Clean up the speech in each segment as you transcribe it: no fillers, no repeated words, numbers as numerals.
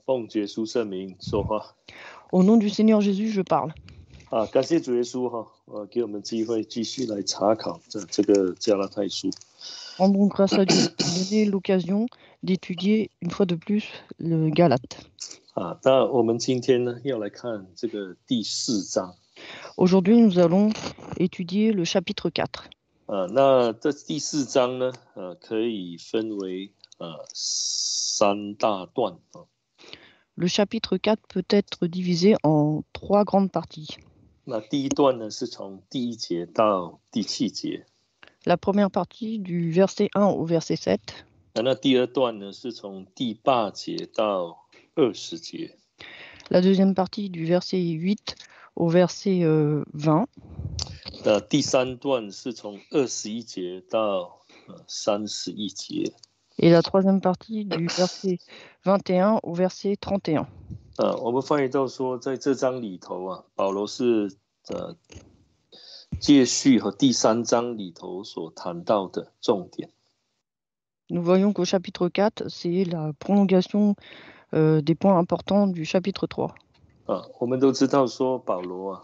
奉耶稣圣名说话。 Au nom du Seigneur Jésus, je parle. 感谢主耶稣给我们机会继续来查考这个加拉太书。 Rendons grâce à Dieu de nous donner l'occasion d'étudier une fois de plus le Galate. 那我们今天呢要来看这个第4章。 Aujourd'hui, nous allons étudier le chapitre 4. 那这第4章呢可以分为3大段。 Le chapitre 4 peut être divisé en 3 grandes parties. 那第一段呢是从第1节到第7节。 La première partie du verset 1 au verset 7. 那第二段呢是从第8节到20节。 La deuxième partie du verset 8 au verset 20. 那第3段是从21节到31节。 Et la troisième partie du verset 21 au verset 31. 我们翻译到说，在这章里头保罗是接续和第3章里头所谈到的重点。 Nous voyons qu'au chapitre 4, c'est la prolongation des points importants du chapitre 3. 我们都知道说，保罗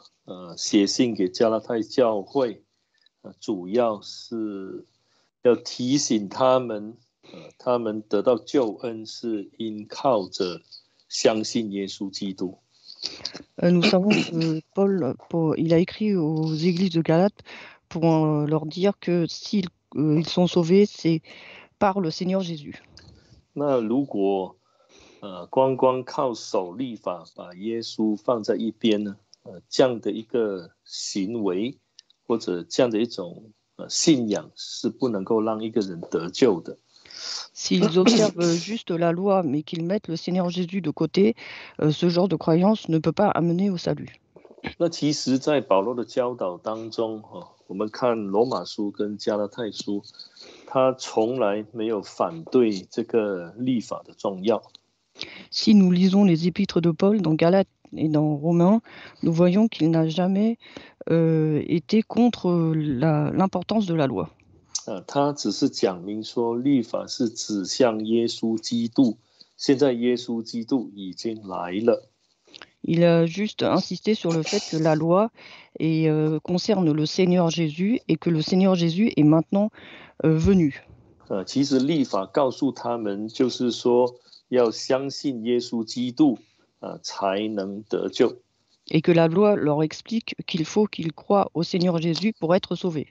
写信给加拉太教会，主要是要提醒他们，他们得到救恩是因靠着相信耶稣基督。 Nous savons que Paul, il a écrit aux églises de Galate pour leur dire que s'ils sont sauvés, c'est par le Seigneur Jésus. 那如果光靠守律法把耶稣放在一边呢？这样的一个行为或者这样的一种信仰是不能够让一个人得救的。 S'ils observent juste la loi, mais qu'ils mettent le Seigneur Jésus de côté, ce genre de croyance ne peut pas amener au salut. 那其实在保罗的教导当中我们看罗马书跟加拉太书，他从来没有反对这个律法的重要。 Si nous lisons les épîtres de Paul dans Galates et dans Romains, nous voyons qu'il n'a jamais été contre l'importance de la loi. 他只是讲明说，律法是指向耶稣基督，现在耶稣基督已经来了。 Il a juste insisté sur le fait que la loi concerne le Seigneur Jésus et que le Seigneur Jésus est maintenant venu. 其实律法告诉他们，就是说要相信耶稣基督才能得救。 Et que la loi leur explique qu'il faut qu'ils croient au Seigneur Jésus pour être sauvés.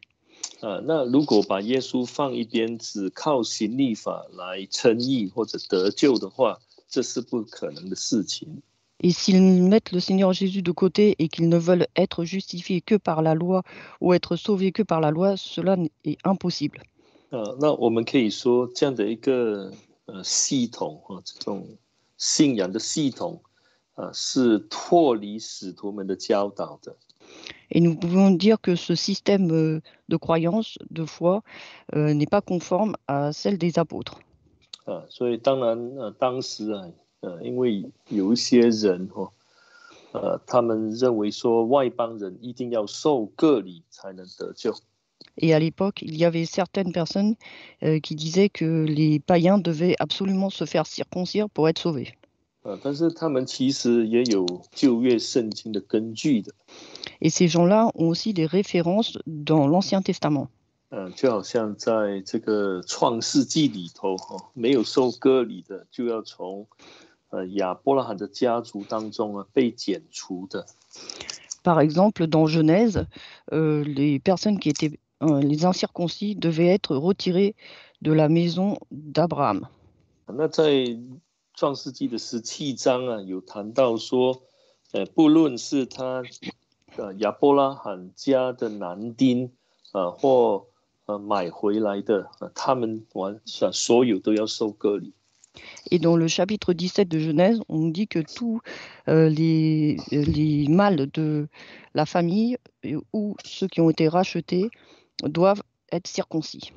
那如果把耶稣放一边，只靠行律法来称义或者得救的话，这是不可能的事情。 Et s'ils mettent le Seigneur Jésus de côté et qu'ils ne veulent être justifiés que par la loi ou être sauvés que par la loi, cela est impossible. 那我们可以说，这样的一个系统这种信仰的系统是脱离使徒们的教导的。 Et nous pouvons dire que ce système de croyance, de foi, n'est pas conforme à celle des apôtres. 所以当然当时因为有一些人他们认为说外邦人一定要受割礼才能得救。 Et à l'époque, il y avait certaines personnes qui disaient que les païens devaient absolument se faire circoncire pour être sauvés. 但是他们其实也有旧约圣经的根据的。 Et ces gens-là ont aussi des références dans l'Ancien Testament. 就好像在这个创世纪里头没有受割礼的，就要从亚伯拉罕的家族当中被剪除的。 Par exemple, dans Genèse, les personnes qui étaient les incirconcis devaient être retirées de la maison d'Abraham. 那在创世纪的17章有谈到说，不论是他亚伯拉罕家的男丁或买回来的，他们所有都要受割礼。 Et dans le chapitre 17 de Genèse, on nous dit que tous les mâles de la famille ou ceux qui ont été rachetés doivent être circoncis.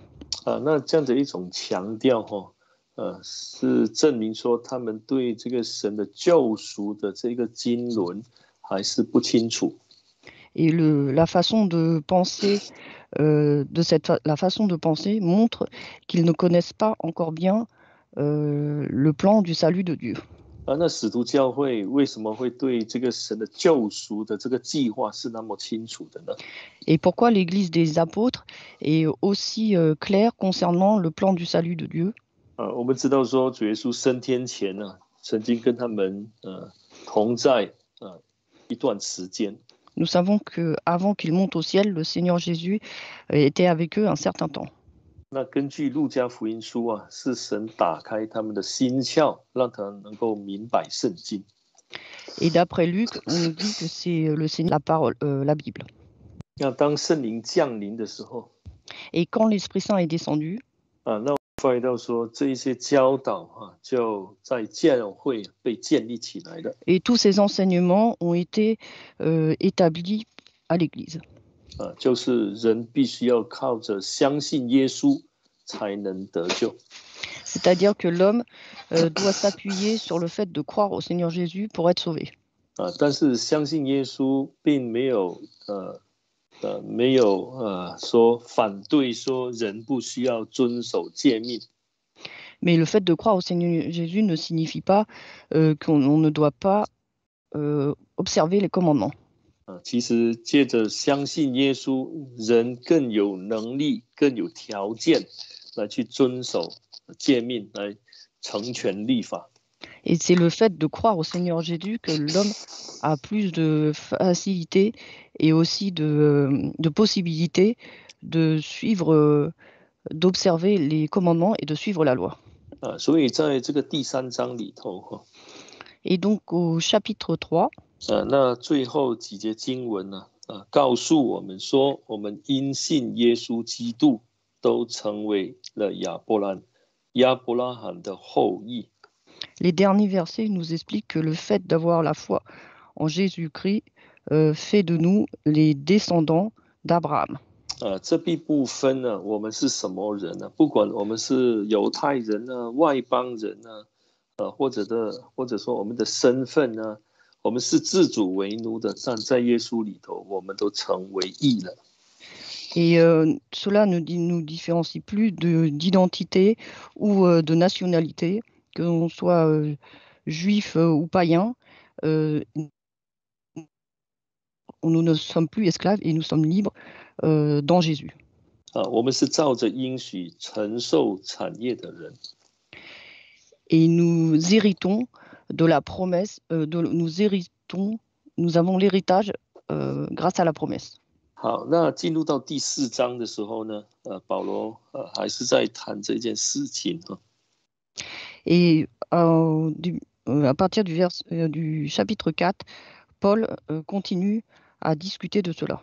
那这样的一种强调是证明说他们对这个神的救赎的这个经纶还是不清楚。 Et la façon de penser la façon de penser montre qu'ils ne connaissent pas encore bien le plan du salut de Dieu. 那使徒教会为什么会对这个神的救赎的这个计划是那么清楚的呢？ Et pourquoi l'Église des apôtres est aussi claire concernant le plan du salut de Dieu? 我们知道说主耶稣升天前呢，曾经跟他们同在一段时间。Nous savons qu'avant qu'il monte au ciel, le Seigneur Jésus était avec eux un certain temps. 那根据路加福音书啊，是神打开他们的心窍，让他能够明白圣经。Et d'après Luc, on nous dit que c'est le Seigneur, la parole, la Bible. 那当圣灵降临的时候 Et quand l'Esprit Saint est descendu, 那我发现到说这一些教导就在教会被建立起来的。 et tous ces enseignements ont été établis à l'Église. 就是人必须要靠着相信耶稣才能得救。 C'est-à-dire que l'homme doit s'appuyer sur le fait de croire au Seigneur Jésus pour être sauvé. 但是相信耶稣并没有没有说反对说人不需要遵守诫命。 Mais le fait de croire au Seigneur Jésus ne signifie pas qu'on ne doit pas observer les commandements. 其实借着相信耶稣，人更有能力、更有条件来去遵守诫命，来成全律法。 Et c'est le fait de croire au Seigneur Jésus que l'homme a plus de facilité et aussi de possibilités de suivre, d'observer les commandements et de suivre la loi. 所以在这个第3章里头 Et donc au chapitre 3, 那最后几节经文呢告诉我们说，我们因信耶稣基督都成为了亚伯拉罕的后裔。 les derniers versets nous expliquent que le fait d'avoir la foi en Jésus-Christ fait de nous les descendants d'Abraham. 这并不分呢，我们是什么人呢？不管我们是犹太人呢、外邦人呢，或者说我们的身份呢，我们是自主为奴的，但在耶稣里头，我们都成为义了。 Et cela ne nous différencie plus d'identité ou de nationalité, que l'on soit juif ou païen. Nous ne sommes plus esclaves et nous sommes libres dans Jésus. 我们是照着应许承受产业的人。 Et nous héritons de la promesse, nous avons l'héritage grâce à la promesse. 好，那进入到第4章的时候呢，保罗还是在谈这件事情。 Et à partir du chapitre 4, Paul continue à discuter de cela.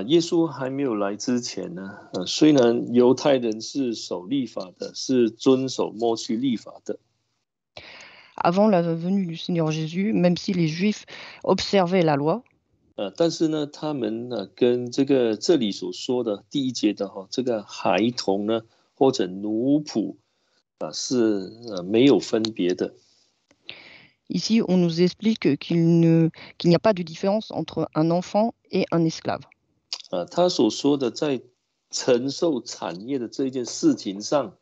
耶稣还没有来之前呢，虽然犹太人是守律法的，是遵守摩西律法的。 Avant la venue du Seigneur Jésus, même si les Juifs observaient la loi, 但是呢，他们跟这里所说的第1节的这个孩童呢，或者奴仆是没有分别的。 ici on nous explique qu'il n'y a pas de différence entre un enfant et un esclave. 他所说的在承受产业的这件事情上，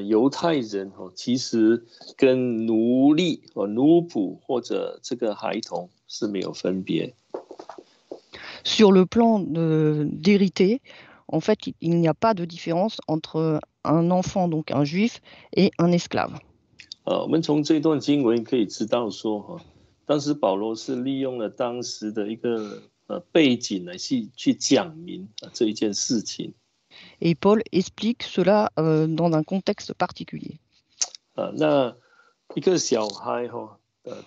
犹太人其实跟奴隶奴仆或者这个孩童是没有分别。 Sur le plan d'hériter, en fait, il n'y a pas de différence entre un enfant, donc un juif, et un esclave. 我们从这段经文可以知道说，当时保罗是利用了当时的一个背景来去讲明这一件事情。 Et Paul explique cela dans un contexte particulier. 那一个小孩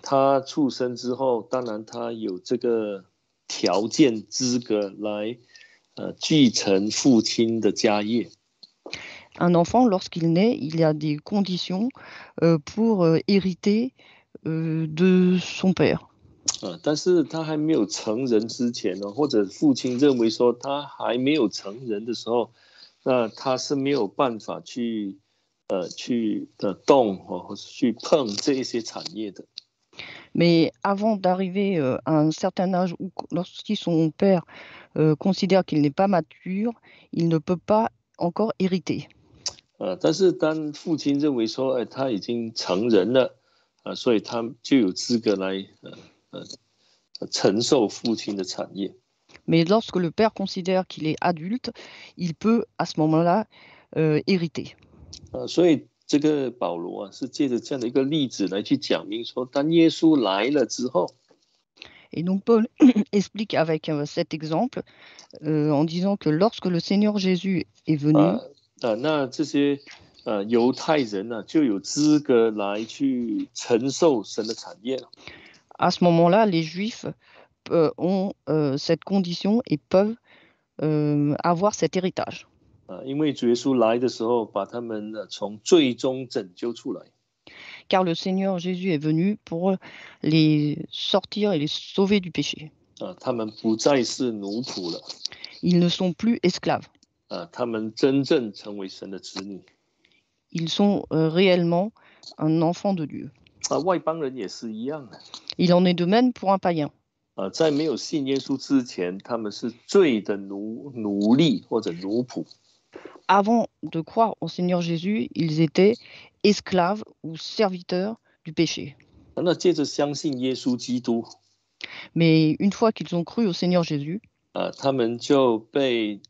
他出生之后，当然他有这个条件资格来继承父亲的家业。 Un enfant, lorsqu'il naît, il y a des conditions pour hériter de son père. 但是他还没有成人之前或者父亲认为说他还没有成人的时候，那他是没有办法去动或者去碰这一些产业的。 Mais avant d'arriver à un certain âge, ou lorsque son père considère qu'il n'est pas mature, il ne peut pas encore hériter. 但是当父亲认为说他已经成人了所以他就有资格来承受父亲的产业。 Mais lorsque le père considère qu'il est adulte, il peut à ce moment-là hériter. 所以这个保罗是借着这样的一个例子来去讲明说，当耶稣来了之后， Et donc Paul explique avec cet exemple en disant que lorsque le Seigneur Jésus est venu, 那这些犹太人呢，就有资格来去承受神的产业了。 à ce moment-là, les Juifs ont cette condition et peuvent avoir cet héritage. 因为主耶稣来的时候，把他们从罪中拯救出来。 Car le Seigneur Jésus est venu pour les sortir et les sauver du péché. 他们不再是奴仆了。 Ils ne sont plus esclaves. 他们真正成为神的子女。 Ils sont réellement un enfant de Dieu. 外邦人也是一样的。 Il en est de même pour un païen. 在没有信耶稣之前，他们是罪的奴隶或者奴仆。 Avant de croire au Seigneur Jésus, ils étaient esclaves ou serviteurs du péché. 那接着相信耶稣基督， Mais une fois qu'ils ont cru au Seigneur Jésus, 他们就被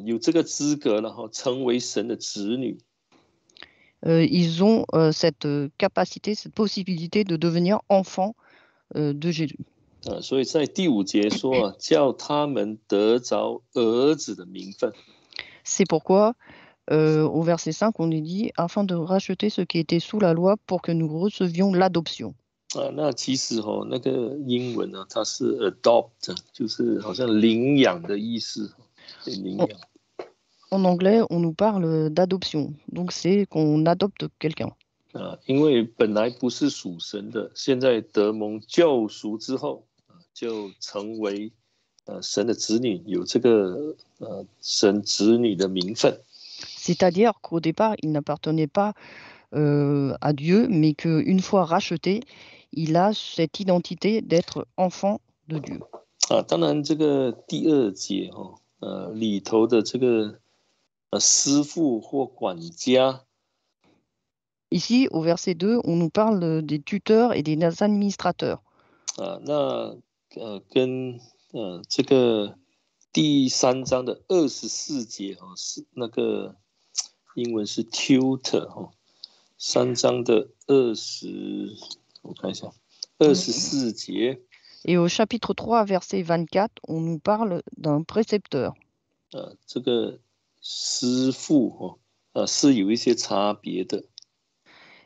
有这个资格，然后成为神的子女。 ils ont cette capacité, cette possibilité de devenir enfants de Jésus. 所以在第5节说，叫他们得着儿子的名分。 C'est pourquoi, au verset 5, on est dit, afin de racheter ceux qui étaient sous la loi pour que nous recevions l'adoption. 那其实那个英文呢，它是 adopt， 就是好像领养的意思，领养。 En anglais, on nous parle d'adoption. Donc, c'est qu'on adopte quelqu'un. 因为本来不是属神的，现在得蒙救赎之后，就成为神的子女，有这个神子女的名分。 C'est-à-dire qu'au départ, il n'appartenait pas à Dieu, mais qu'une fois racheté, il a cette identité d'être enfant de Dieu. 当然这个第2节里头的这个师傅或管家。 Ici, au verset 2, on nous parle des tuteurs et des administrateurs. 那跟这个第3章的24节是那个英文是 tutor 3章的我看一下24节。 Et au chapitre 3, verset 24, on nous parle d'un précepteur. 这个师傅是有一些差别的。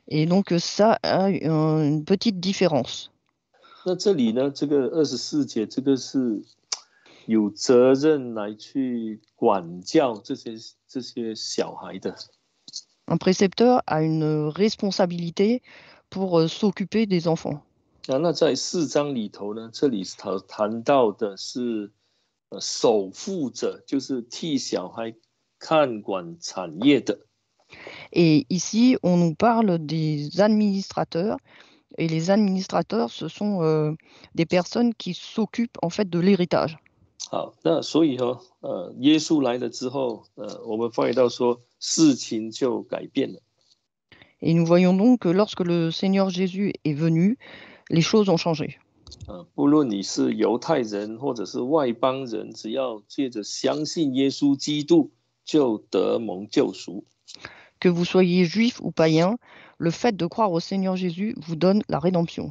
Et donc, ça a une petite différence. 那这里呢，这个24节，这个是有责任来去管教这些小孩的。 Un précepteur a une responsabilité pour s'occuper des enfants. 那在4章里头呢，这里谈到的是守护者，就是替小孩看管产业的。 Et ici, on nous parle des administrateurs. Et les administrateurs, ce sont des personnes qui s'occupent en fait de l'héritage. 好，那所以耶稣来了之后，我们发现到说事情就改变了。 Et nous voyons donc que lorsque le Seigneur Jésus est venu, les choses ont changé. 不论你是犹太人或者是外邦人，只要借着相信耶稣基督，就得蒙救赎。 Que vous soyez juif ou païen, le fait de croire au Seigneur Jésus vous donne la rédemption.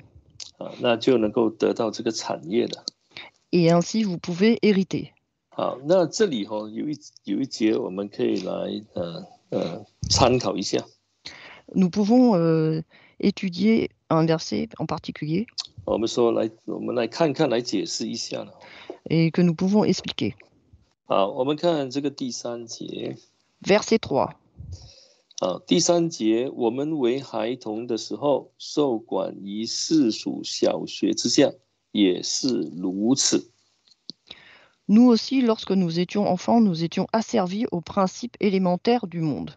那就能够得到这个产业了。 Et ainsi, vous pouvez hériter. 好，那这里有一节我们可以来参考一下。 Nous pouvons étudier un verset en particulier 我们来看看，来解释一下了。 et que nous pouvons expliquer. 好，我们看这个第3节。 Verset 3. 第3节，我们为孩童的时候，受管于世俗小学之下，也是如此。 Nous aussi, lorsque nous étions enfants, nous étions asservis aux principes élémentaires du monde.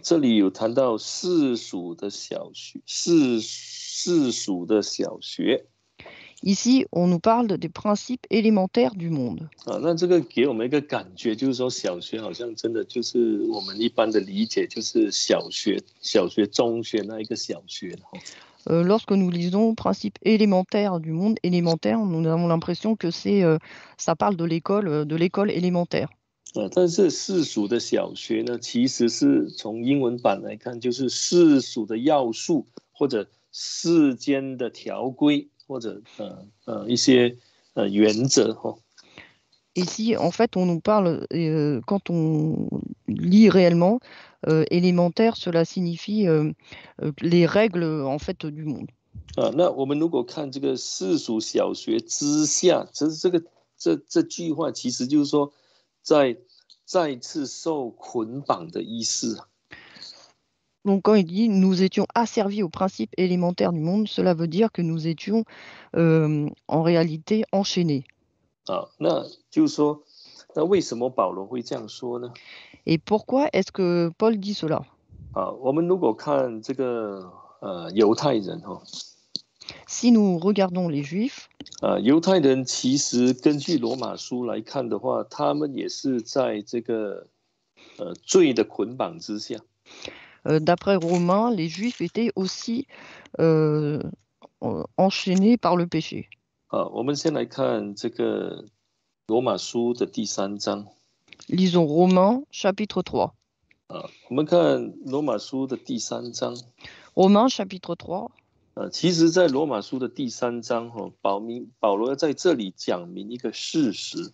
这里有谈到世俗的小学，世俗的小学。Ici, on nous parle des principes élémentaires du monde. 那这个给我们一个感觉，就是说小学好像真的就是我们一般的理解，就是小学、中学那一个小学。Lorsque nous lisons principes élémentaires du monde élémentaire, nous avons l'impression que ça parle de l'école élémentaire. 但是世俗的小学呢，其实是从英文版来看，就是世俗的要素或者世间的条规或者一些原则哈。Ici, en fait, on nous parle, quand on lit réellement, élémentaire, cela signifie les règles en fait du monde. 那我们如果看这个世俗小学之下，这句话其实就是说，再次受捆绑的意思。Donc, quand il dit nous étions asservis aux principes élémentaires du monde, cela veut dire que nous étions en réalité enchaînés. 那就是说，那为什么保罗会这样说呢？ Et pourquoi est-ce que Paul dit cela? 我们如果看这个犹太人Si nous regardons les Juifs, 犹太人其实根据罗马书来看的话，他们也是在这个罪的捆绑之下。d'après Romains, les Juifs étaient aussi enchaînés par le péché. 我们先来看这个罗马书的第3章。 Lisons Romains chapitre 3. 我们看罗马书的第3章。 Romains chapitre 3. 其实在罗马书的第3章保罗在这里讲明一个事实。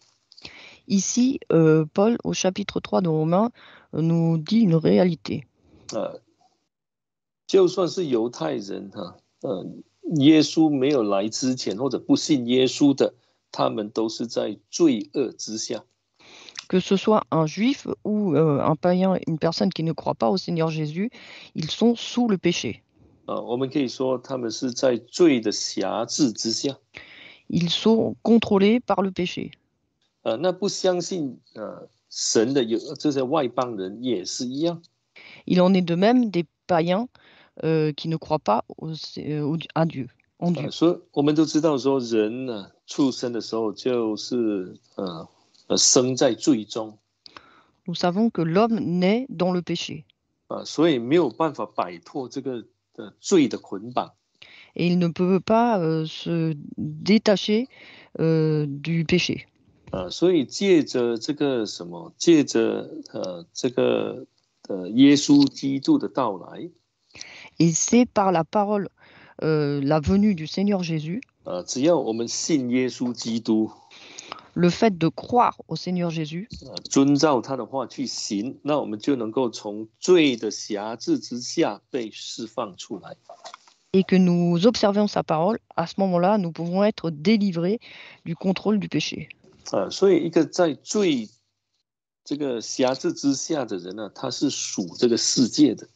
Ici, Paul, au chapitre 3 de Romains, nous dit une réalité. 就算是犹太人耶稣没有来之前或者不信耶稣的，他们都是在罪恶之下。 Que ce soit un juif ou un païen, une personne qui ne croit pas au Seigneur Jésus, ils sont sous le péché. 我们可以说他们是在罪的辖制之下。 Ils sont contrôlés par le péché. 那不相信神的这些外邦人也是一样。 Il en est de même des païens qui ne croient pas à Dieu, en Dieu. 所以我们都知道说，人呢出生的时候就是生在罪中。 Nous savons que l'homme naît dans le péché. 所以没有办法摆脱这个罪的捆绑。 Et il ne peut pas se détacher du péché. 所以借着这个借着这个耶稣基督的到来， Et c'est par la parole, la venue du Seigneur Jésus, 只要我们信耶稣基督， le fait de croire au Seigneur Jésus, 遵照他的话去行，那我们就能够从罪的辖制之下被释放出来。 et que nous observions sa parole, à ce moment-là, nous pouvons être délivrés du contrôle du péché. 所以一个在罪这个辖制之下的人呢，他是属这个世界的。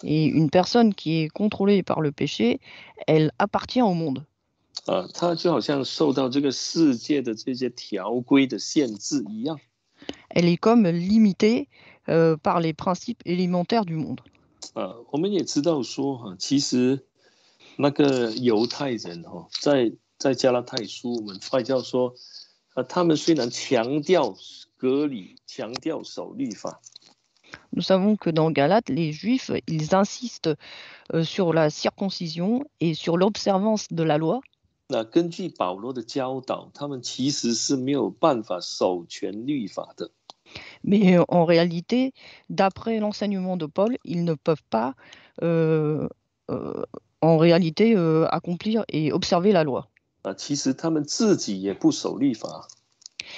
Et une personne qui est contrôlée par le péché, elle appartient au monde. 他就好像受到这个世界的这些条规的限制一样。 Elle est comme limitée par les principes élémentaires du monde. 我们也知道说其实那个犹太人在加拉太书我们发现说，他们虽然强调割礼，强调守律法。 Nous savons que dans Galates, les Juifs, ils insistent sur la circoncision et sur l'observance de la loi. 那根据保罗的教导，他们其实是没有办法守全律法的。 Mais en réalité, d'après l'enseignement de Paul, ils ne peuvent pas en réalité accomplir et observer la loi. 其实他们自己也不守律法。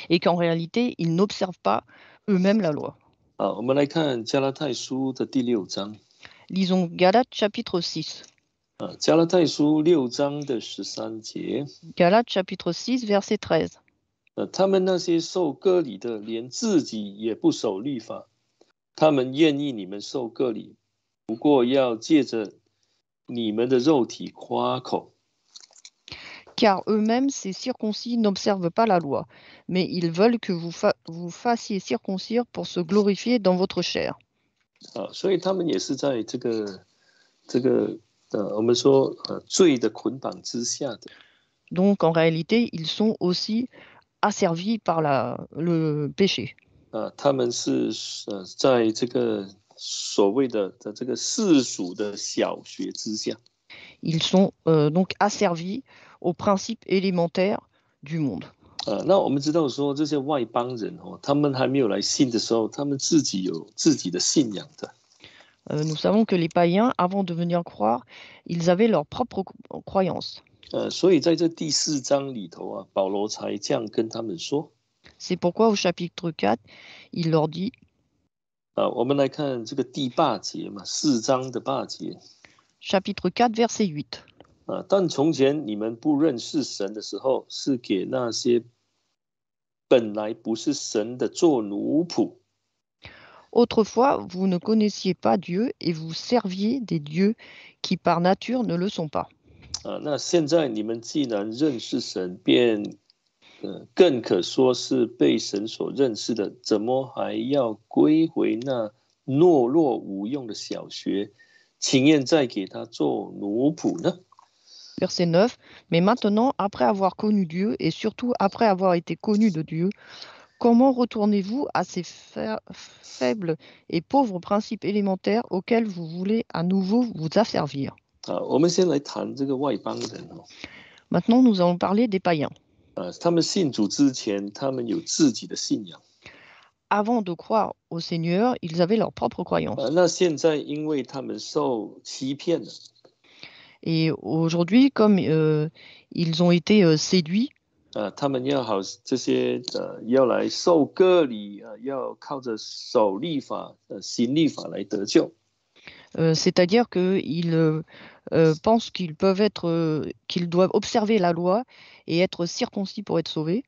Et qu'en réalité, ils n'observent pas eux-mêmes la loi. 我们来看加拉太书的第6章。 Lisons Galates chapitre 6. 加拉太书6章的13节。 Galates chapitre 6, verset 13. 他们那些受割礼的，连自己也不守律法，他们愿意你们受割礼，不过要借着你们的肉体夸口。 Car eux-mêmes, ces circoncis n'observent pas la loi, mais ils veulent que vous fassiez circoncire pour se glorifier dans votre chair. 所以他们也是在这个我们说罪的捆绑之下的。Donc, en réalité, ils sont aussi asservis par le péché. 他们是在这个所谓的这个世俗的小学之下。Ils sont donc asservis aux principes élémentaires du monde. 那我们知道说这些外邦人他们还没有来信的时候，他们自己有自己的信仰的。Nous savons que les païens, avant de venir croire, ils avaient leurs propres croyances. 所以在这第4章里头啊，保罗才这样跟他们说。C'est pourquoi au chapitre 4, il leur dit, 我们来看这个第8节嘛，4章的8节。chapitre 4, verset 8. 但从前你们不认识神的时候，是给那些本来不是神的做奴仆。Autrefois, vous ne connaissiez pas Dieu et vous serviez des dieux qui par nature ne le sont pas. 那现在你们既然认识神，便更可说是被神所认识的，怎么还要归回那懦弱无用的小学，情愿再给他做奴仆呢？ Verset 9. Mais maintenant, après avoir connu Dieu et surtout après avoir été connu de Dieu, comment retournez-vous à ces faibles et pauvres principes élémentaires auxquels vous voulez à nouveau vous asservir? 我们先来谈这个外邦人Maintenant, nous allons parler des païens. 他们信主之前，他们有自己的信仰。Avant de croire au Seigneur, ils avaient leurs propres croyances. 那现在因为他们受欺骗了， Et aujourd'hui, comme ils ont été séduits, 他们要好这些要来受割礼要靠着守律法行律法来得救。 c'est-à-dire qu'ils pensent qu'ils peuvent être, qu'ils doivent observer la loi et être circoncis pour être sauvés.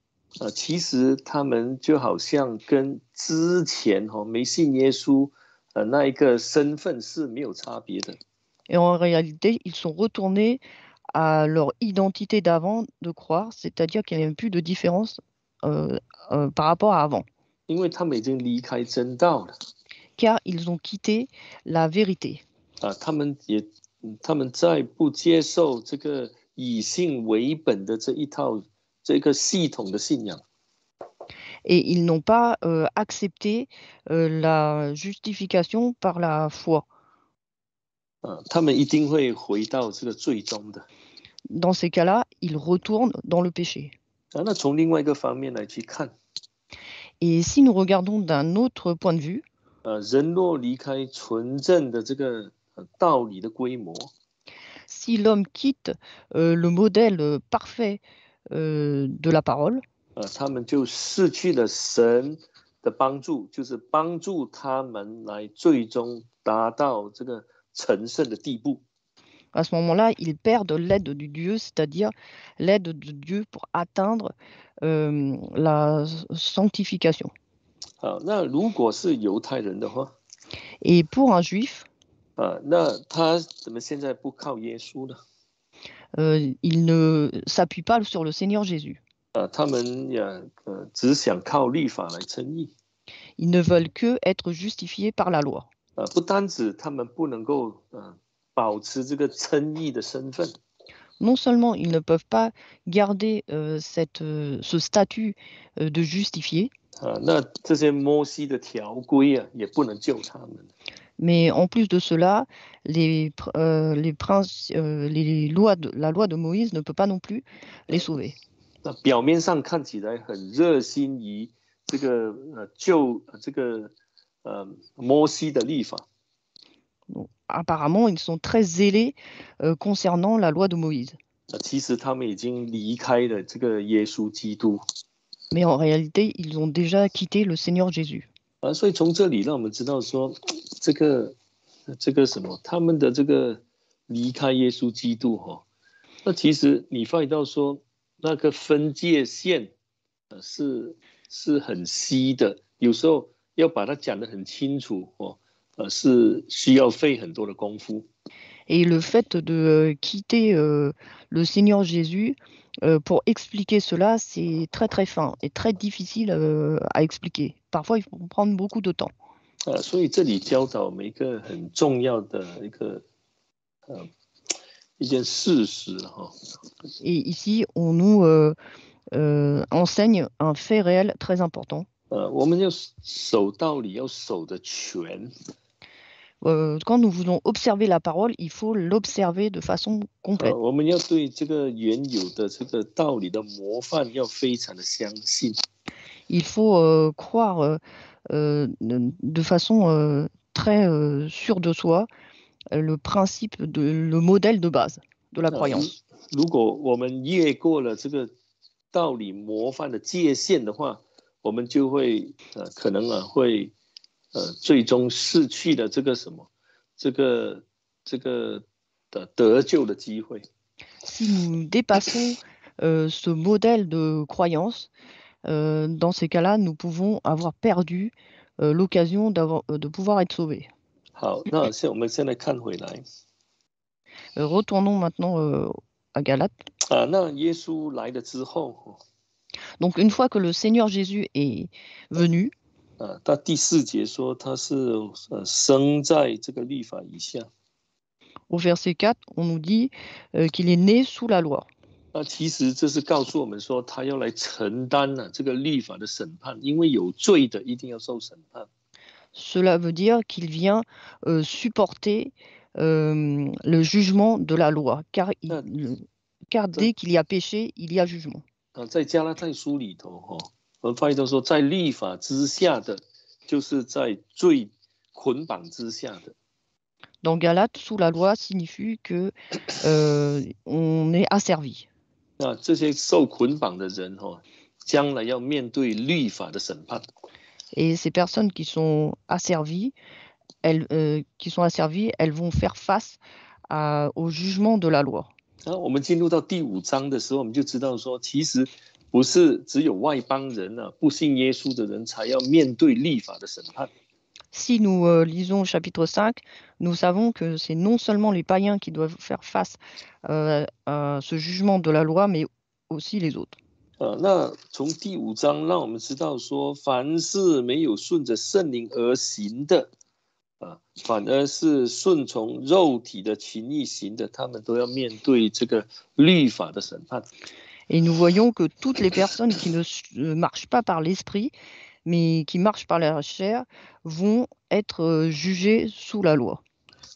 其实他们就好像跟之前没信耶稣那一个身份是没有差别的。 Et en réalité, ils sont retournés à leur identité d'avant de croire, c'est-à-dire qu'il n'y a même plus de différence par rapport à avant, 因为他们已经离开真道了 car ils ont quitté la vérité. 他们再不接受这个以信为本的这个系统的信仰。 Et ils n'ont pas accepté la justification par la foi. 他们一定会回到这个最终的。 Dans ces cas-là, ils retournent dans le péché. 那从另外一个方面来去看， Et si nous regardons d'un autre point de vue, 人若离开纯正的这个道理的规模， si l'homme quitte le modèle parfait de la parole, 他们就失去了神的帮助，就是帮助他们来最终达到这个成圣的地步。 à ce moment-là, ils perdent l'aide du Dieu, c'est-à-dire l'aide de Dieu pour atteindre la sanctification. 那如果是犹太人的话， Et pour un juif, 那他怎么现在不靠耶稣呢？ il ne s'appuie pas sur le Seigneur Jésus. 他们也只想靠律法来称义。 Ils ne veulent que être justifiés par la loi. 不单止他们不能够保持这个称义的身份， Non seulement ils ne peuvent pas garder ce statut de justifié, 那这些摩西的条规也不能救他们。 mais en plus de cela, la loi de Moïse ne peut pas non plus les sauver. 那表面上看起来很热心于这个救这个摩西的律法， Donc, apparemment, ils sont très zélés concernant la loi de Moïse. 其实他们已经离开了这个耶稣基督。 Mais en réalité, ils ont déjà quitté le Seigneur Jésus. 所以从这里让我们知道说，这个什么，他们的这个离开耶稣基督那其实你发现到说，那个分界线是很稀的，有时候要把它讲得很清楚是需要费很多的功夫。 Et le fait de quitter le Seigneur Jésus, pour expliquer cela, c'est très très fin et très difficile à expliquer. Parfois, il faut prendre beaucoup de temps. 所以这里教导我们一个很重要的一个一件事实哈。Et ici, on nous enseigne un fait réel très important. 我们要守道理，要守的全。Quand nous voulons observer la parole, il faut l'observer de façon complète. 我们要对这个原有的这个道理的模范要非常的相信。Il faut croire de façon très sûre de soi le principe, le modèle de base de la croyance. 如果我们越过了这个道理模范的界限的话，我们就会可能会最终失去了这个什么，这个的得救的机会。Si nous dépassons ce modèle de croyance, dans ces cas-là, nous pouvons avoir perdu l'occasion de pouvoir être sauvés. 好，那我们现在看回来。Retournons maintenant à Galates. 那耶稣来了之后， Donc une fois que le Seigneur Jésus est venu, 他第4节说他是生在这个律法以下。au verset 4, on nous dit qu'il est né sous la loi. 其实这是告诉我们说，他要来承担这个律法的审判，因为有罪的一定要受审判。Cela veut dire qu'il vient supporter le jugement de la loi, car dès qu'il y a péché, il y a jugement. 在加拉太书里头我们发现到说，在律法之下的，就是在罪捆绑之下的。Dans Galates, sous la loi signifie que on est asservi. 那这些受捆绑的人将来要面对律法的审判。Et ces personnes qui sont asservies, elles vont faire face au jugement de la loi. 我们进入到第5章的时候，我们就知道说，其实不是只有外邦人不信耶稣的人才要面对律法的审判。Si nous lisons au chapitre 5, nous savons que c'est non seulement les païens qui doivent faire face à ce jugement de la loi, mais aussi les autres. 那从第5章让我们知道说，凡是没有顺着圣灵而行的，反而是顺从肉体的情意行的，他们都要面对这个律法的审判。Et nous voyons que toutes les personnes qui ne marchent pas par l'esprit, mais qui marchent par la chair, vont être jugées sous la loi.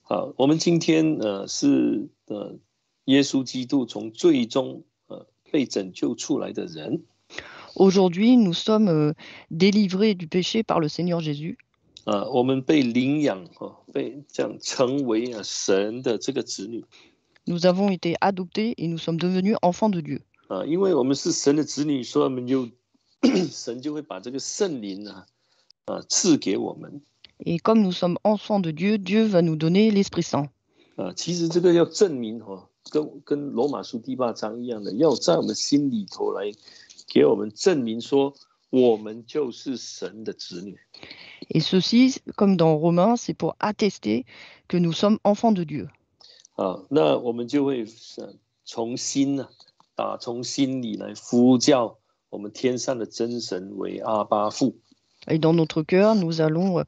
好，我们今天是耶稣基督从罪中被拯救出来的人。Aujourd'hui, nous sommes délivrés du péché par le Seigneur Jésus. 我们被领养被这样成为神的这个子女。Nous avons été adoptés et nous sommes devenus enfants de Dieu. 因为我们是神的子女，所以我们就神就会把这个圣灵赐给我们。Et comme nous sommes enfants de Dieu, Dieu va nous donner l'Esprit Saint. 其实这个要证明跟罗马书第8章一样的，要在我们心里头来给我们证明说，我们就是神的子女。Et ceci, comme dans Romains, c'est pour attester que nous sommes enfants de Dieu. 那我们就会从心里来呼叫我们天上的真神为阿爸父。Et dans notre cœur, nous allons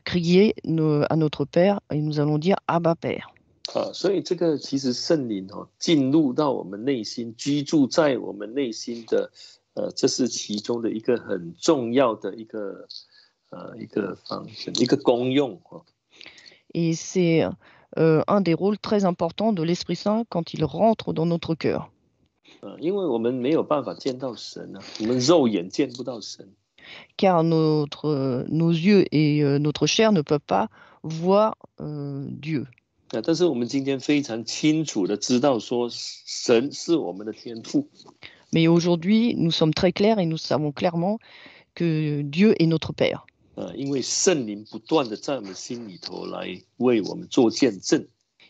crier à notre Père et nous allons dire Abba Père. 所以这个其实圣灵进入到我们内心，居住在我们内心的，这是其中的一个很重要的一个功用。Et c'est un des rôles très importants de l'Esprit Saint quand il rentre dans notre cœur. 因为我们没有办法见到神我们肉眼见不到神。Car nos yeux et notre chair ne peuvent pas voir Dieu. 但是我们今天非常清楚的知道说，神是我们的天父。Mais aujourd'hui, nous sommes très clairs et nous savons clairement que Dieu est notre Père. 因为圣灵不断的在我们心里头来为我们做见证。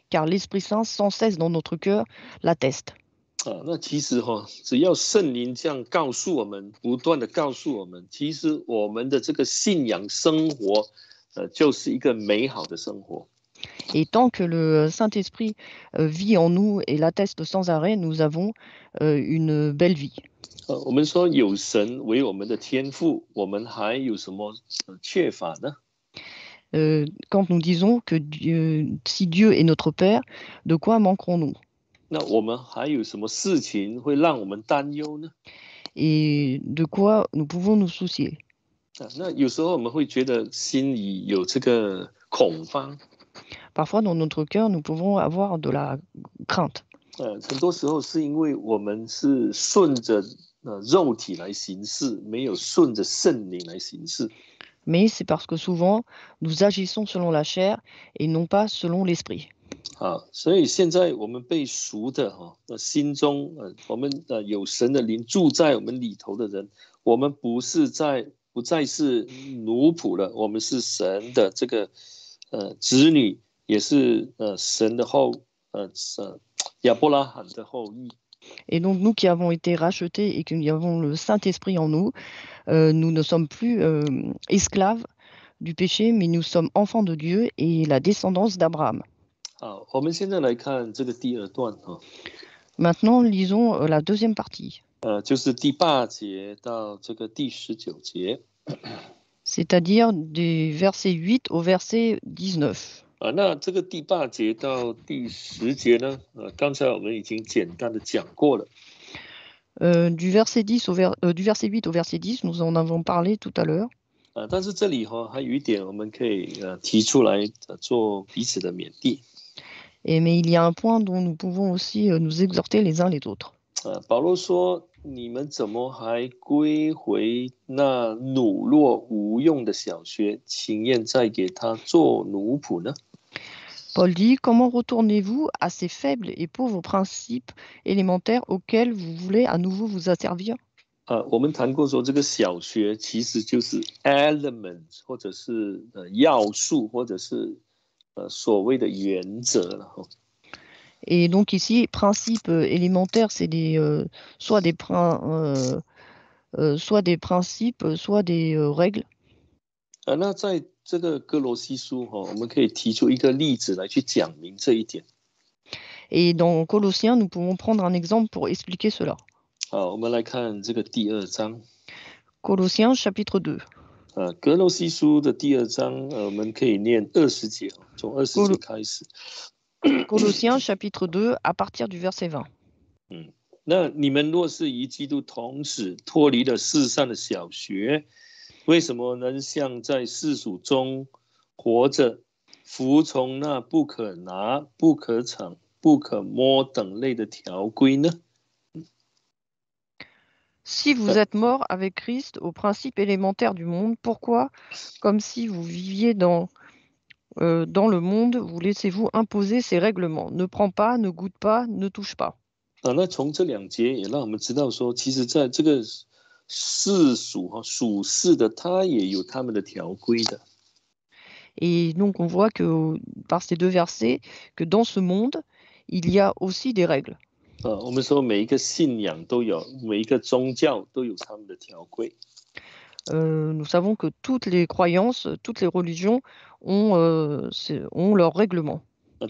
Car l'Esprit Saint sans cesse dans notre cœur l'atteste. 那其实只要圣灵这样告诉我们，不断的告诉我们，其实我们的这个信仰生活，就是一个美好的生活。Et tant que le Saint-Esprit vit en nous et l'atteste sans arrêt, nous avons une belle vie. 我们说有神为我们的天父，我们还有什么缺乏呢？ Quand nous disons que si Dieu est notre Père, de quoi manquerons-nous? 那我们还有什么事情会让我们担忧呢？ Et de quoi nous pouvons nous soucier? 那有时候我们会觉得心里有这个恐慌， Parfois, dans notre cœur, nous pouvons avoir de la crainte. 很多时候是因为我们是顺着肉体来行事，没有顺着圣灵来行事。 Mais c'est parce que souvent, nous agissons selon la chair et non pas selon l'esprit. 所以现在我们被赎的心中我们有神的灵住在我们里头的人，我们不再是奴仆了，我们是神的这个子女，也是神的亚伯拉罕的后裔。 Et donc, nous qui avons été rachetés et qui avons le Saint-Esprit en nous, nous ne sommes plus esclaves du péché, mais nous sommes enfants de Dieu et la descendance d'Abraham. 好，我们现在来看这个第二段 Maintenant, lisons la deuxième partie, 就是第8节到这个第19节。 c'est-à-dire du verset 8 au verset 19. 那这个第8节到第10节呢，刚才我们已经简单的讲过了。Du verset 8 au verset 10, nous en avons parlé tout à l'heure. 但是这里还有一点我们可以提出来做彼此的勉励。 Mais il y a un point dont nous pouvons aussi nous exhorter les uns les autres. 保罗说：“你们怎么还归回那懦弱无用的小学，情愿再给他做奴仆呢？” Paul dit, comment retournez-vous à ces faibles et pauvres principes élémentaires auxquels vous voulez à nouveau vous asservir? 我们谈过说，这个小学其实就是 element 或者是要素，或者是所谓的原则了。 Et donc ici, principes élémentaires, c'est soit des principes, soit des règles. 那在这个哥罗西书我们可以提出一个例子来去讲明这一点。 Et dans Colossiens, nous pouvons prendre un exemple pour expliquer cela. 好，我们来看这个第2章。 Colossiens chapitre 2. 哥罗西书的第2章，我们可以念20节，从20节开始。 Colossiens chapitre 2 à partir du verset 20. 那你们若是与基督同死，脱离了世上的小学，为什么能像在世俗中活着，服从那不可拿、不可尝、不可摸等类的条规呢？ Si vous êtes mort avec Christ aux principes élémentaires du monde, pourquoi, comme si vous viviez dans le monde, vous laissez-vous imposer ces règlements? Ne prends pas, ne goûte pas, ne touche pas. 那从这2节也让我们知道说，其实在这个世俗属世的，他也有他们的条规的。 Et donc on voit que par ces deux versets, que dans ce monde, il y a aussi des règles. 我们说每一个信仰都有，每一个宗教都有他们的条规。 Nous savons que toutes les croyances, toutes les religions ont leurs règlements.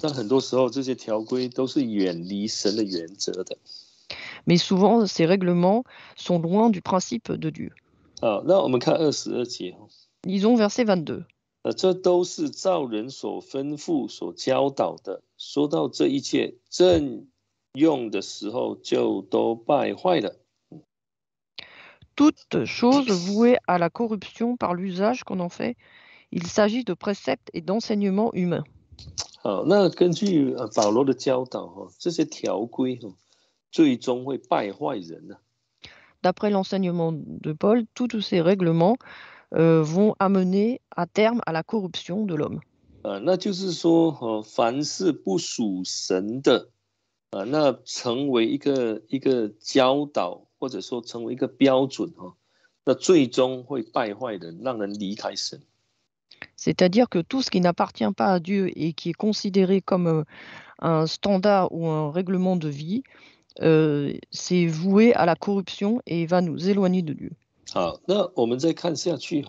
但很多时候这些条规都是远离神的原则的。 Mais souvent, ces règlements sont loin du principe de Dieu. 那我们看22节。 Lisons verset 22. 这都是照人所吩咐、所教导的。说到这一切，正用的时候就都败坏了。 Toute chose vouée à la corruption par l'usage qu'on en fait, il s'agit de préceptes et d'enseignements humains. 好，那根据保罗的教导这些条规最终会败坏人的。 D'après l'enseignement de Paul, tous ces règlements vont amener à terme à la corruption de l'homme. 那就是说凡是不属神的那成为一个教导，或者说成为一个标准那最终会败坏人，让人离开神。 C'est-à-dire que tout ce qui n'appartient pas à Dieu et qui est considéré comme un standard ou un règlement de vie, c'est voué à la corruption et va nous éloigner de Dieu. 好，那我们再看下去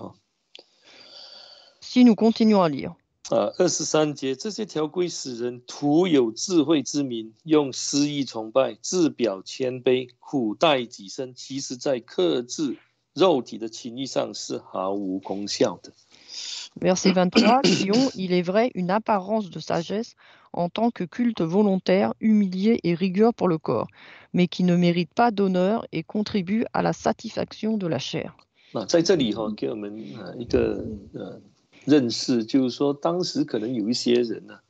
Si nous continuons à lire. 23节，这些条规使人徒有智慧之名，用私意崇拜，自表谦卑，苦待己身，其实在克制肉体的情欲上是毫无功效的。Verset 23, qui ont, il est vrai, une apparence de sagesse en tant que culte volontaire, humilié et rigueur pour le corps, mais qui ne méritent pas d'honneur et contribuent à la satisfaction de la chair. 那在这里给我们一个认识，就是说当时可能有一些人呢，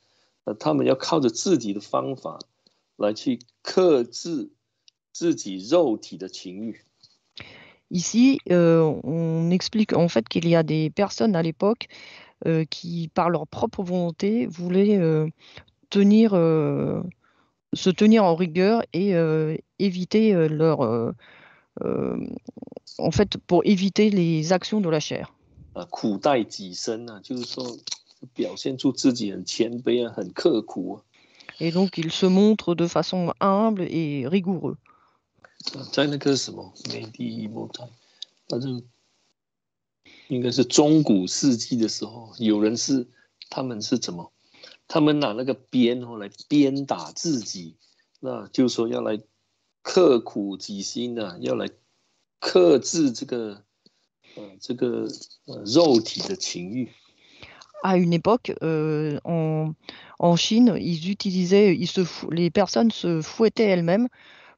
他们要靠着自己的方法来去克制自己肉体的情欲。Ici, on explique en fait qu'il y a des personnes à l'époque qui, par leur propre volonté, voulaient tenir, se tenir en rigueur et éviter en fait, pour éviter les actions de la chair. 苦待己身就是说表现出自己很谦卑很刻苦 Et donc, ils se montrent de façon humble et rigoureux. 在那个什么美帝末代，那就应该是中古世纪的时候，有人是他们是怎么？他们拿那个鞭来鞭打自己，那就是说要来刻苦己心要来克制这个肉体的情欲。À une époque, en Chine, les personnes se fouettaient elles-mêmes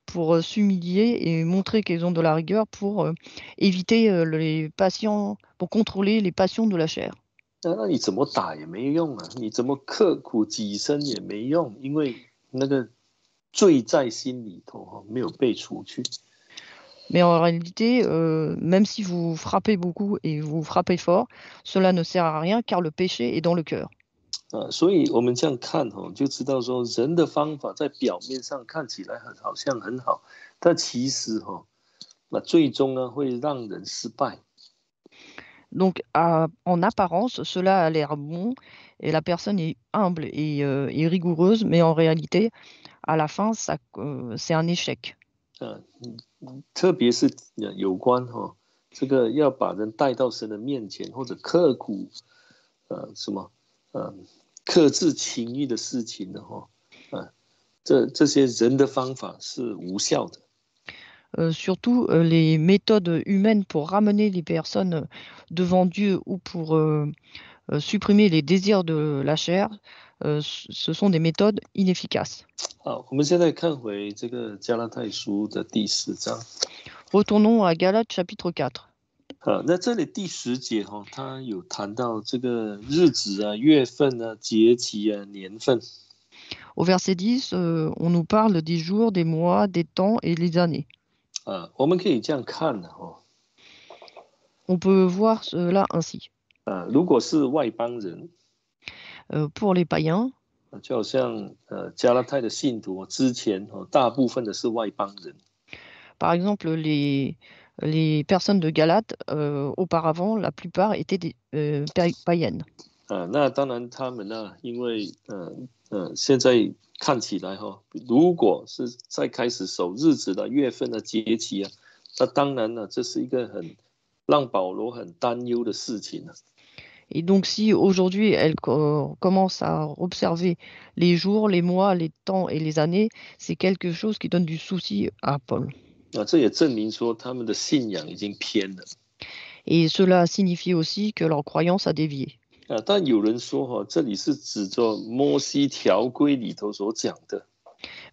pour s'humilier et montrer qu'elles ont de la rigueur pour éviter les passions, pour contrôler les passions de la chair. 那你怎么打也没用你怎么刻苦己身也没用，因为那个罪在心里头没有被除去。Mais en réalité, même si vous frappez beaucoup et vous frappez fort, cela ne sert à rien car le péché est dans le cœur. 所以我们这样看就知道说人的方法在表面上看起来好像很好，但其实最终会让人失败。Donc, en apparence, cela a l'air bon et la personne est humble et rigoureuse, mais en réalité, à la fin, c'est un échec. 特别是有关这个要把人带到神的面前，或者刻苦什么克制情欲的事情的这些人的方法是无效的。Surtout les méthodes humaines pour ramener les personnes devant Dieu ou pour supprimer les désirs de la chair, ce sont des méthodes inefficaces. 好，我们现在看回这个加拉太书的第4章。Retournons à Galates chapitre 4. 那这里第10节他有谈到这个日子月份节期年份。Au verset 10, on nous parle des jours, des mois, des temps et les années. 我们可以这样看On peut voir cela ainsi. 如果是外邦人， pour les païens, 就好像加拉太的信徒之前大部分的是外邦人。par exemple, les personnes de Galate, auparavant, la plupart étaient des païennes. 那当然他们因为现在看起来如果是在开始守日子的月份的节期那当然这是一个很让保罗很担忧的事情。 Et donc, si aujourd'hui, elle commence à observer les jours, les mois, les temps et les années, c'est quelque chose qui donne du souci à Paul. 这也证明说他们的信仰已经偏了。 Et cela signifie aussi que leur croyance a dévié. 但有人说这里是指着摩西条规里头所讲的。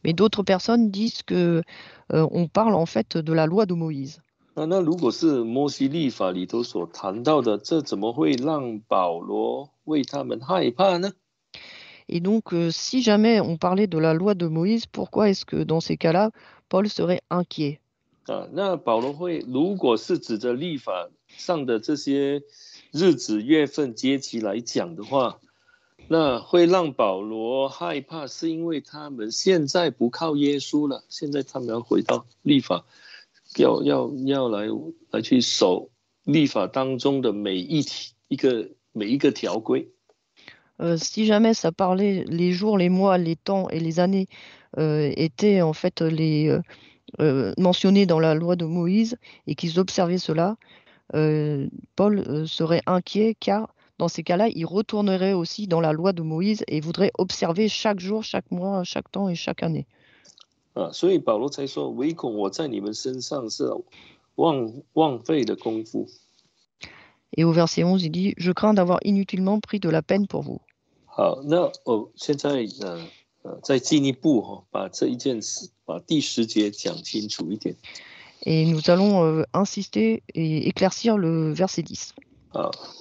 Mais d'autres personnes disent que on parle en fait de la loi de Moïse. 那如果是摩西律法里头所谈到的，这怎么会让保罗为他们害怕呢？ Et donc, si jamais on parlait de la loi de Moïse, pourquoi est-ce que dans ces cas-là, Paul serait inquiet? 那保罗会如果是指着律法上的这些日子、月份、节期来讲的话，那会让保罗害怕，是因为他们现在不靠耶稣了，现在他们要回到律法。 要来去守律法当中的每一个条规。 Si jamais ça parlait les jours, les mois, les temps et les années étaient en fait mentionnés dans la loi de Moïse et qu'ils observaient cela, Paul serait inquiet car dans ces cas-là, il retournerait aussi dans la loi de Moïse et voudrait observer chaque jour, chaque mois, chaque temps et chaque année. 所以保罗才说，唯恐我在你们身上是枉费的功夫。Et au verset 11, il dit, je crains d'avoir inutilement pris de la peine pour vous. 好，那现在再进一步把这一件事，把第10节讲清楚一点。Et nous allons insister et éclaircir le verset 10.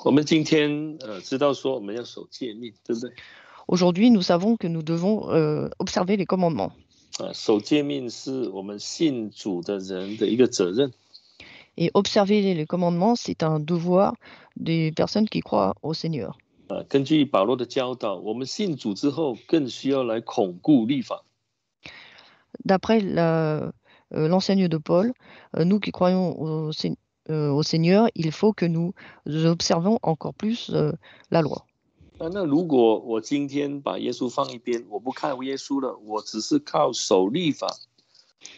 我们今天知道说我们要守诫命，对不对？ Aujourd'hui, nous savons que nous devons observer les commandements. 守诫命是我们信主的人的一个责任。 Et observer les commandements, c'est un devoir des personnes qui croient au Seigneur. 根据保罗的教导，我们信主之后，更需要来巩固律法。 D'après l'enseigne de Paul, nous qui croyons au Seigneur, il faut que nous observons encore plus la loi. 那如果我今天把耶稣放一边，我不靠耶稣了，我只是靠守律法。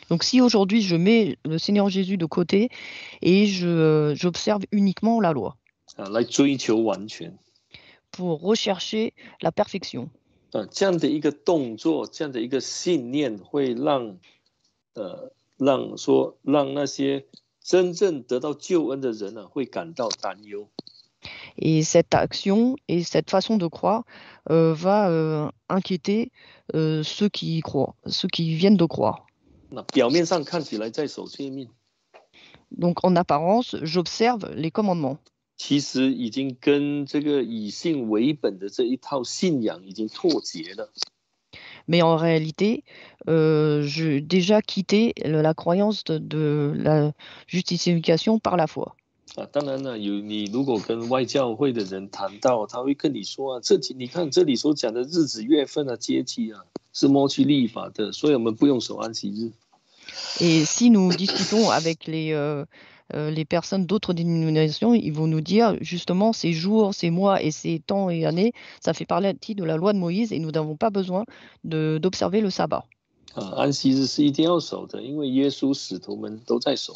Donc si aujourd'hui je mets le Seigneur Jésus de côté et j'observe uniquement la loi 来追求完全。 pour rechercher la perfection. 这样的一个动作，这样的一个信念，会让那些真正得到救恩的人会感到担忧。 Et cette action et cette façon de croire va inquiéter ceux qui y croient, ceux qui viennent de croire. 那表面上看起来在守诫命， Donc en apparence, j'observe les commandements. 其实已经跟这个以信为本的这一套信仰已经脱节了。 Mais en réalité, j'ai déjà quitté la croyance de la justification par la foi. 当然了，你如果跟外教会的人谈到，他会跟你说你看这里所讲的日子、月份节期是摩西律法的，所以我们不用守安息日。 Et si nous discutons avec les personnes d'autres dénominations, ils vont nous dire justement ces jours, ces mois et ces temps et années, ça fait partie de la loi de Moïse et nous n'avons pas besoin d'observer le sabbat. 安息日是一定要守的，因为耶稣使徒们都在守。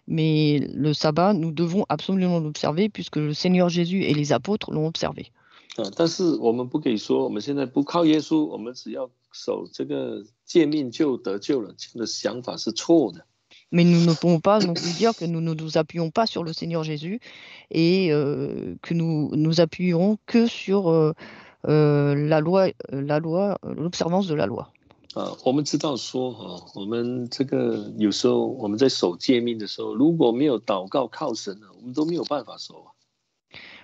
Mais le sabbat, nous devons absolument l'observer puisque le Seigneur Jésus et les apôtres l'ont observé. 但是我们不可以说我们现在不靠耶稣，我们只要守这个诫命就得救了，这样的想法是错的。 Mais nous ne pouvons pas non plus dire que nous ne nous appuyons pas sur le Seigneur Jésus et que nous nous appuierons que sur la loi, l'observance de la loi. 我们知道说我们这个有时候我们在守诫命的时候，如果没有祷告靠神我们都没有办法守。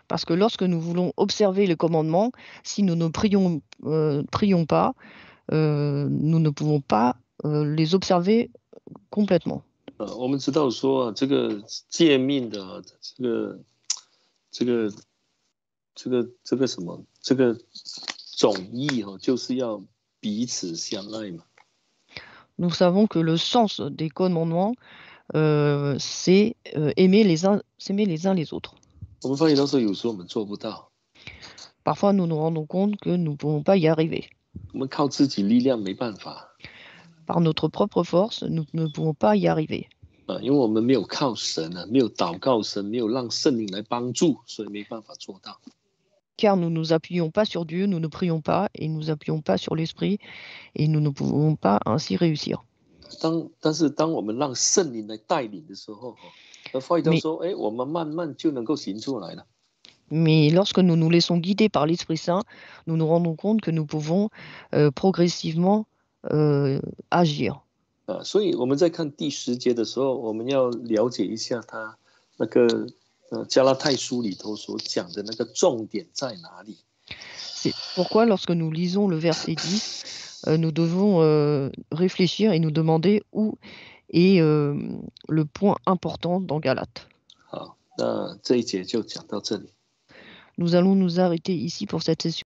Parce que lorsque nous voulons observer les commandements, si nous ne prions pas, nous ne pouvons pas les observer complètement. 我们知道说这个诫命的这个什么这个总意就是要彼此相爱嘛。 Nous savons que le sens des commandements, c'est s'aimer les uns les autres. 我们发现到说有时候我们做不到， Parfois, nous nous rendons compte que nous ne pouvons pas y arriver. 我们靠自己力量没办法。 Par notre propre force, nous ne pouvons pas y arriver. 因为我们没有靠神没有祷告神，没有让圣灵来帮助，所以没办法做到。 Car nous ne nous appuyons pas sur Dieu, nous ne prions pas et nous ne appuyons pas sur l'Esprit et nous ne pouvons pas ainsi réussir. 但是当我们让圣灵来带领的时候，发现到说，我们慢慢就能够行出来了。 Mais lorsque nous nous laissons guider par l'Esprit Saint, nous nous rendons compte que nous pouvons progressivement agir. 所以我们在看第10节的时候，我们要了解一下他那个加拉太书里头所讲的那个重点在哪里。 C'est pourquoi lorsque nous lisons le verset 10, nous devons réfléchir et nous demander où est le point important dans Galates. 好，那这一节就讲到这里。 Nous allons nous arrêter ici pour cette session.